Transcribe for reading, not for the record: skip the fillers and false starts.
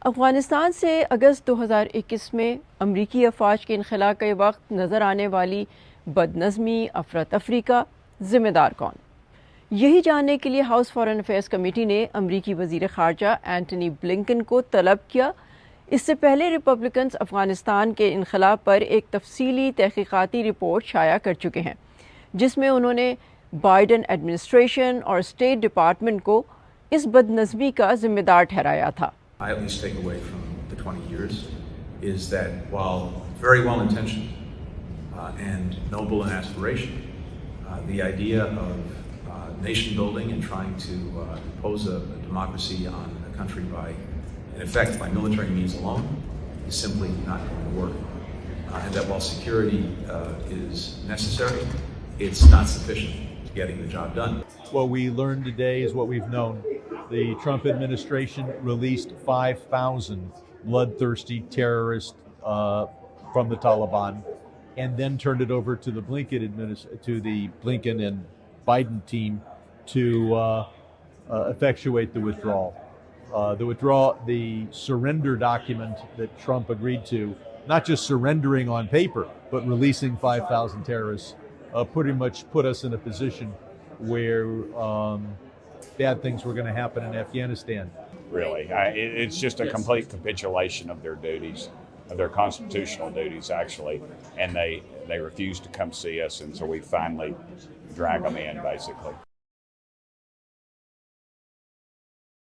अफ़गानिस्तान से अगस्त 2021 में अमरीकी अफवाज के इनखला के वक्त नज़र आने वाली बदनज़मी अफरा तफरी का ज़िम्मेदार कौन? यही जानने के लिए हाउस फॉरेन अफेयर्स कमेटी ने अमरीकी वज़ीर ख़ारजा एंटनी ब्लिंकन को तलब किया। इससे पहले रिपब्लिकन्स अफ़गानिस्तान के इनखला पर एक तफसीली तहक़ीक़ाती रिपोर्ट शाया कर चुके हैं, जिसमें उन्होंने बाइडन एडमिनिस्ट्रेशन और स्टेट डिपार्टमेंट को इस बदनज़मी का ज़िम्मेदार ठहराया था। I at least take away from the 20 years is that while very well intentioned and noble in aspiration, the idea of nation building and trying to impose a democracy on a country by, in effect, by military means alone is simply not going to work. And that while security is necessary, it's not sufficient to getting the job done. What we learned today is what we've known. The Trump administration released 5,000 bloodthirsty terrorists from the Taliban, and then turned it over to the Blinken and Biden team to effectuate the withdrawal. The surrender document that Trump agreed to, not just surrendering on paper, but releasing 5,000 terrorists, pretty much put us in a position where bad things were going to happen in Afghanistan. Really, it's just a complete capitulation of their duties, of their constitutional duties, actually, and they refuse to come see us, and so we finally drag them in, basically.